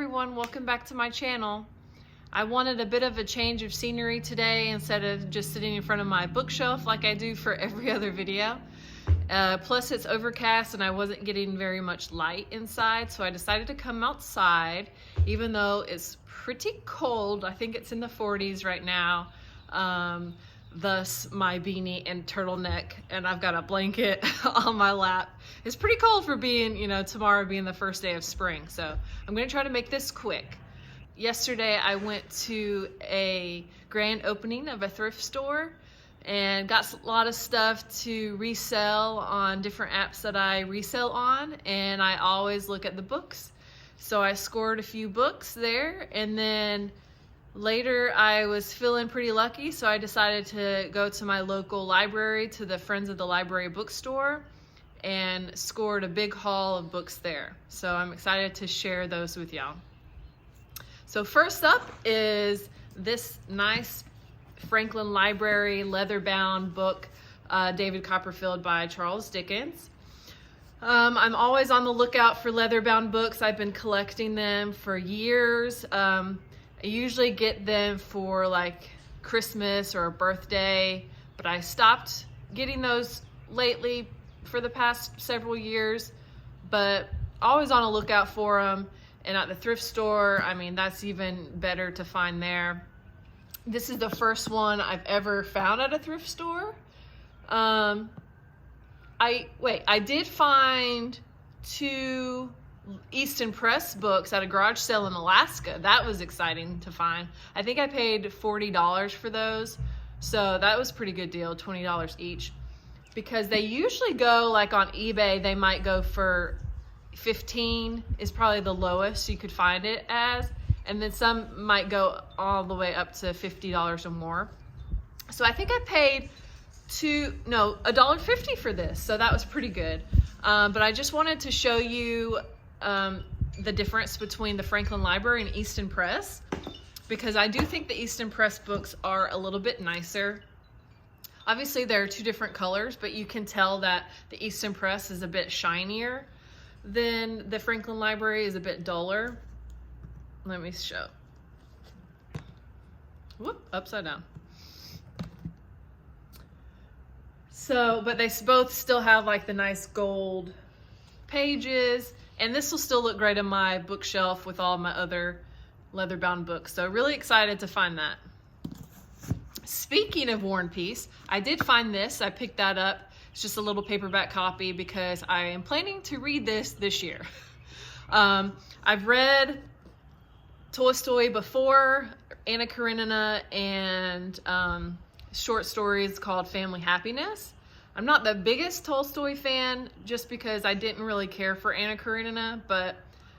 everyone, welcome back to my channel. I wanted a bit of a change of scenery today instead of just sitting in front of my bookshelf like I do for every other video. Plus it's overcast and I wasn't getting very much light inside, so I decided to come outside even though it's pretty cold. I think it's in the 40s right now. Thus my beanie and turtleneck, and I've got a blanket on my lap. It's pretty cold for being, tomorrow being the first day of spring. So I'm gonna try to make this quick. Yesterday I went to a grand opening of a thrift store and got a lot of stuff to resell on different apps that I resell on, and I always look at the books. So I scored a few books there, and then later I was feeling pretty lucky, so I decided to go to my local library, to the Friends of the Library bookstore, and scored a big haul of books there. So I'm excited to share those with y'all. So first up is this nice Franklin Library leather-bound book, David Copperfield by Charles Dickens. I'm always on the lookout for leather-bound books. I've been collecting them for years. I usually get them for like Christmas or a birthday, but I stopped getting those lately for the past several years, but always on a lookout for them. And at the thrift store, I mean, that's even better to find there. This is the first one I've ever found at a thrift store. I did find 2 Easton Press books at a garage sale in Alaska. That was exciting to find. I think I paid $40 for those, so that was a pretty good deal, $20 each, because they usually go, like on eBay, they might go for $15 is probably the lowest you could find it as, and then some might go all the way up to $50 or more. So I think I paid $1.50 for this, so that was pretty good. But I just wanted to show you the difference between the Franklin Library and Easton Press, because I do think the Easton Press books are a little bit nicer. Obviously there are 2 different colors, but you can tell that the Easton Press is a bit shinier than the Franklin Library, is a bit duller. Let me show. Whoop, upside down. So, but they both still have like the nice gold pages, and this will still look great on my bookshelf with all my other leather-bound books. So really excited to find that. Speaking of War and Peace, I did find this. I picked that up. It's just a little paperback copy because I am planning to read this year. I've read Tolstoy before, Anna Karenina, and short stories called Family Happiness. I'm not the biggest Tolstoy fan just because I didn't really care for Anna Karenina,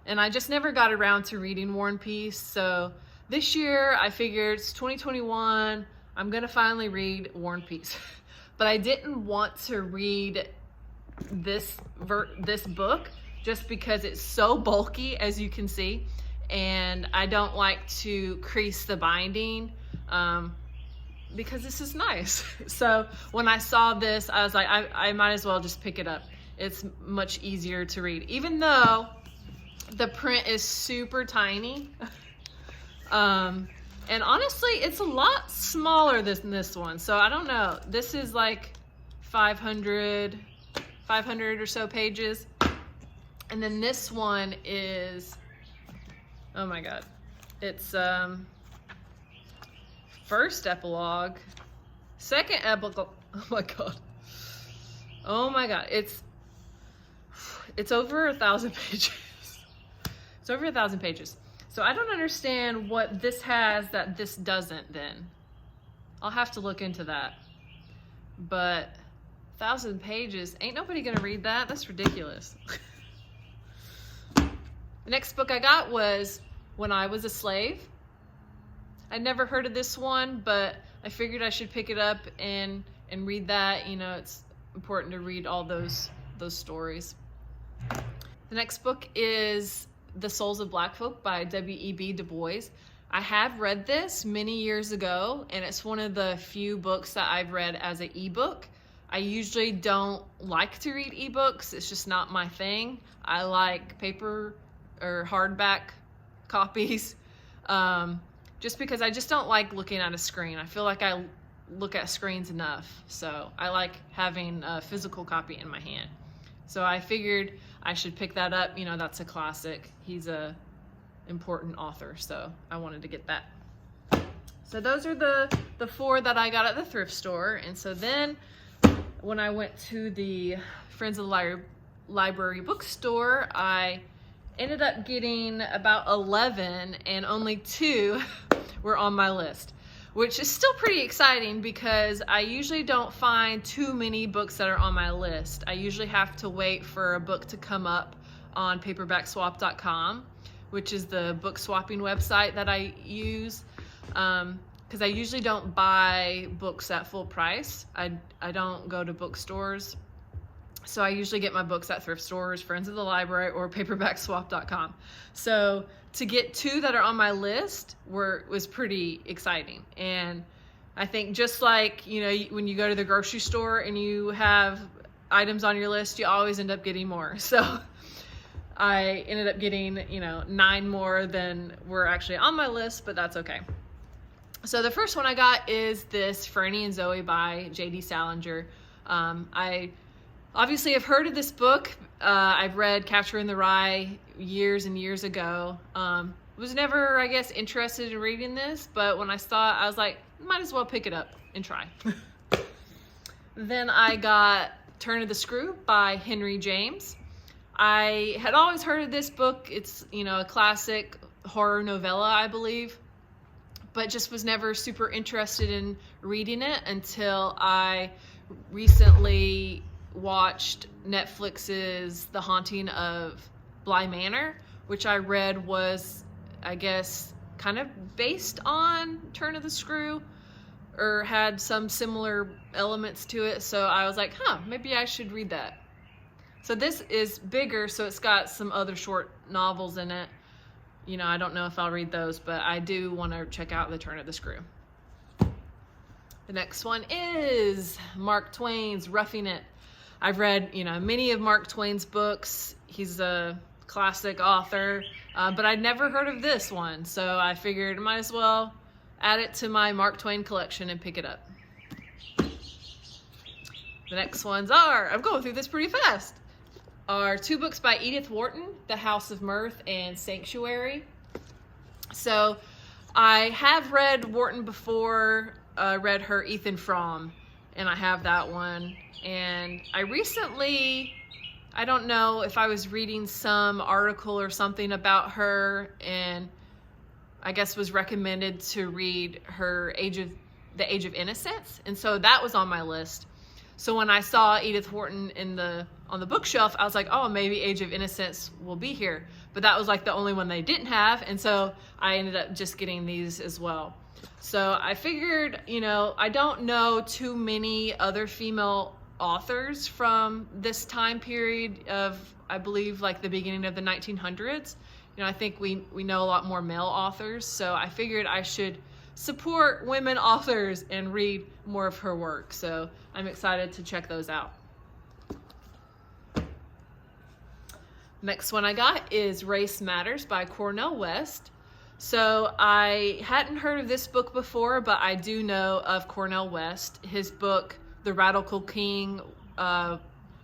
and I just never got around to reading War and Peace. So this year I figured it's 2021, I'm gonna finally read War and Peace. But I didn't want to read this book just because it's so bulky, as you can see, and I don't like to crease the binding because this is nice. So when I saw this, I was like, I might as well just pick it up. It's much easier to read, even though the print is super tiny. And honestly, it's a lot smaller than this one. So I don't know. This is like 500 or so pages. And then this one is, oh my God. It's first epilogue, second epilogue. Oh my God. Oh my God. It's over 1,000 pages. It's over 1,000 pages. So I don't understand what this has that this doesn't then. I'll have to look into that. But 1,000 pages, ain't nobody gonna read that. That's ridiculous. The next book I got was When I Was a Slave. I'd never heard of this one, but I figured I should pick it up and read that. It's important to read all those stories. The next book is The Souls of Black Folk by W.E.B. Du Bois. I have read this many years ago, and it's one of the few books that I've read as an ebook. I usually don't like to read ebooks. It's just not my thing. I like paper or hardback copies, just because I just don't like looking at a screen. I feel like I look at screens enough, so I like having a physical copy in my hand. So I figured I should pick that up. You know, that's a classic. He's a important author, so I wanted to get that. So those are the 4 that I got at the thrift store. And so then when I went to the Friends of the Library bookstore, I ended up getting about 11, and only 2 were on my list, which is still pretty exciting because I usually don't find too many books that are on my list. I usually have to wait for a book to come up on paperbackswap.com, which is the book swapping website that I use, because I usually don't buy books at full price. I don't go to bookstores, so I usually get my books at thrift stores, Friends of the Library, or paperbackswap.com. So to get 2 that are on my list was pretty exciting. And I think just like, you know, when you go to the grocery store and you have items on your list, you always end up getting more. So I ended up getting, you know, 9 more than were actually on my list, but that's okay. So the first one I got is this Franny and Zoe by J.D. Salinger. I obviously have heard of this book. I've read Catcher in the Rye years and years ago. Was never, I guess, interested in reading this, but when I saw it, I was like, might as well pick it up and try. Then I got Turn of the Screw by Henry James. I had always heard of this book. It's, you know, a classic horror novella, I believe, but just was never super interested in reading it until I recently watched Netflix's The Haunting of Bly Manor, which I read was, I guess, kind of based on Turn of the Screw, or had some similar elements to it. So I was like, maybe I should read that. So this is bigger, so it's got some other short novels in it. You know, I don't know if I'll read those, but I do want to check out The Turn of the Screw. The next one is Mark Twain's Roughing It. I've read, you know, many of Mark Twain's books. He's a classic author, but I'd never heard of this one, so I figured I might as well add it to my Mark Twain collection and pick it up. The next ones I'm going through this pretty fast, are 2 books by Edith Wharton, The House of Mirth and Sanctuary. So I have read Wharton before, read her Ethan Frome, and I have that one. And I recently, I don't know if I was reading some article or something about her, and I guess was recommended to read her The Age of Innocence, and so that was on my list. So when I saw Edith Wharton on the bookshelf, I was like, oh, maybe Age of Innocence will be here. But that was like the only one they didn't have, and so I ended up just getting these as well. So I figured, you know, I don't know too many other female authors from this time period of, I believe, like the beginning of the 1900s. You know, I think we know a lot more male authors, so I figured I should support women authors and read more of her work. So I'm excited to check those out. Next one I got is Race Matters by Cornel West. So I hadn't heard of this book before, but I do know of Cornel West. His book, The Radical King,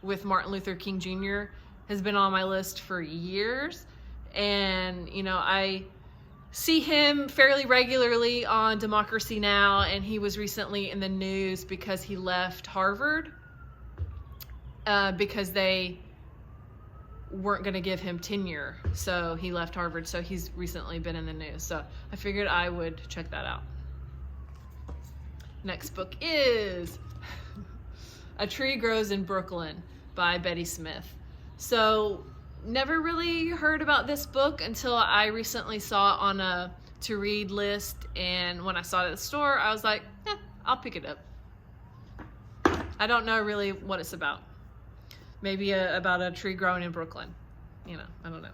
with Martin Luther King Jr., has been on my list for years. And, you know, I see him fairly regularly on Democracy Now!, and he was recently in the news because he left Harvard because they weren't going to give him tenure. So he left Harvard, so he's recently been in the news. So I figured I would check that out. Next book is A Tree Grows in Brooklyn by Betty Smith. So never really heard about this book until I recently saw it on a to read list, and when I saw it at the store, I was like, I'll pick it up. I don't know really what it's about. Maybe about a tree growing in Brooklyn. You know, I don't know.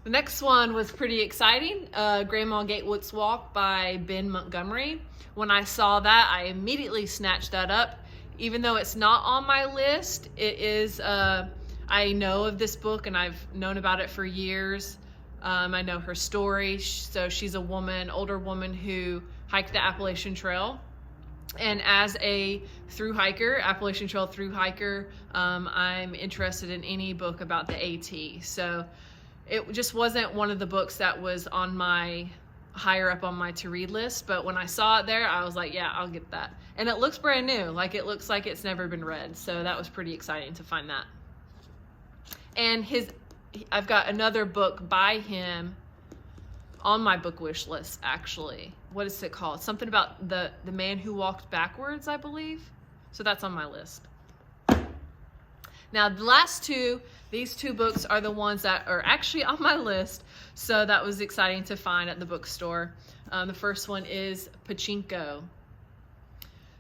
The next one was pretty exciting. Grandma Gatewood's Walk by Ben Montgomery. When I saw that, I immediately snatched that up. Even though it's not on my list, it is, I know of this book and I've known about it for years. I know her story. So she's a woman, older woman who hiked the Appalachian Trail. And as a through hiker, Appalachian Trail through hiker, I'm interested in any book about the AT. So it just wasn't one of the books that was on my higher up on my to read list, but when I saw it there, I was like, yeah, I'll get that. And it looks brand new, like it looks like it's never been read. So that was pretty exciting to find that. And I've got another book by him on my book wish list, actually. What is it called? Something about the man who walked backwards, I believe. So that's on my list. Now, the last two, these two books are the ones that are actually on my list. So that was exciting to find at the bookstore. The first one is Pachinko.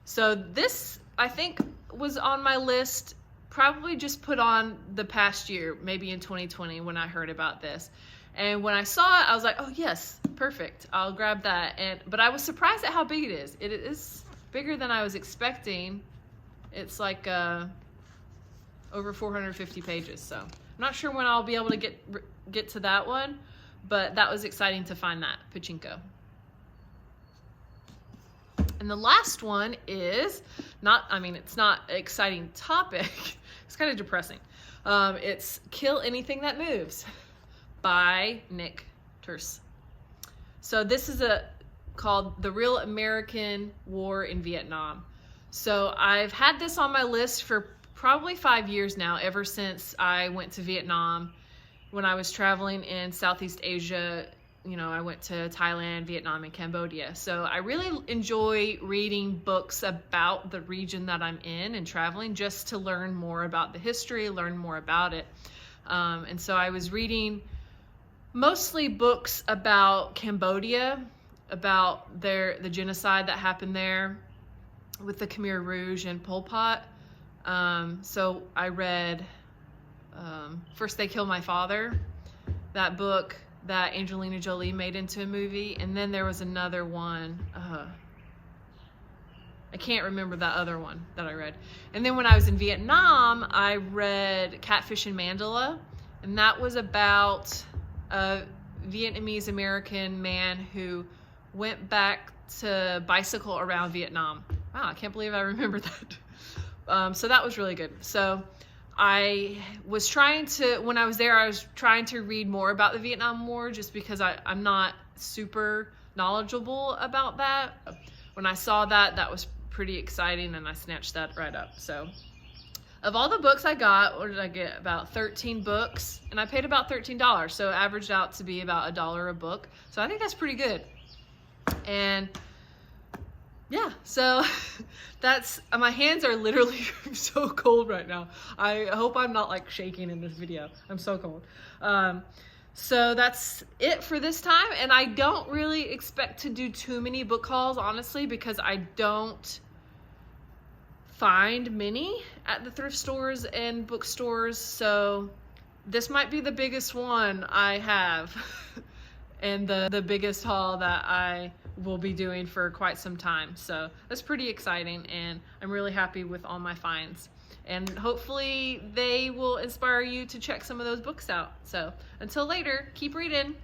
So this, I think, was on my list, probably just put on the past year, maybe in 2020 when I heard about this. And when I saw it, I was like, oh yes, perfect, I'll grab that. But I was surprised at how big it is. It is bigger than I was expecting. It's like over 450 pages. So I'm not sure when I'll be able to get to that one, but that was exciting to find that, Pachinko. And the last one is it's not an exciting topic. It's kind of depressing. It's Kill Anything That Moves by Nick Terse. So this is called The Real American War in Vietnam. So I've had this on my list for probably 5 years now, ever since I went to Vietnam. When I was traveling in Southeast Asia, I went to Thailand, Vietnam, and Cambodia. So I really enjoy reading books about the region that I'm in and traveling, just to learn more about the history, learn more about it. And so I was reading mostly books about Cambodia, about the genocide that happened there with the Khmer Rouge and Pol Pot. So I read First They Killed My Father, that book that Angelina Jolie made into a movie. And then there was another one. I can't remember that other one that I read. And then when I was in Vietnam, I read Catfish and Mandela. And that was about a Vietnamese American man who went back to bicycle around Vietnam. Wow, I can't believe I remember that. So that was really good. So I was trying to, when I was there, I was trying to read more about the Vietnam War, just because I'm not super knowledgeable about that. When I saw that was pretty exciting, and I snatched that right up. So of all the books I got, what did I get? About 13 books, and I paid about $13. So it averaged out to be about $1 a book. So I think that's pretty good. And yeah, so my hands are literally so cold right now. I hope I'm not like shaking in this video. I'm so cold. So that's it for this time. And I don't really expect to do too many book hauls, honestly, because I don't find many at the thrift stores and bookstores. So this might be the biggest one I have and the biggest haul that I will be doing for quite some time. So that's pretty exciting, and I'm really happy with all my finds. And hopefully they will inspire you to check some of those books out. So until later, keep reading.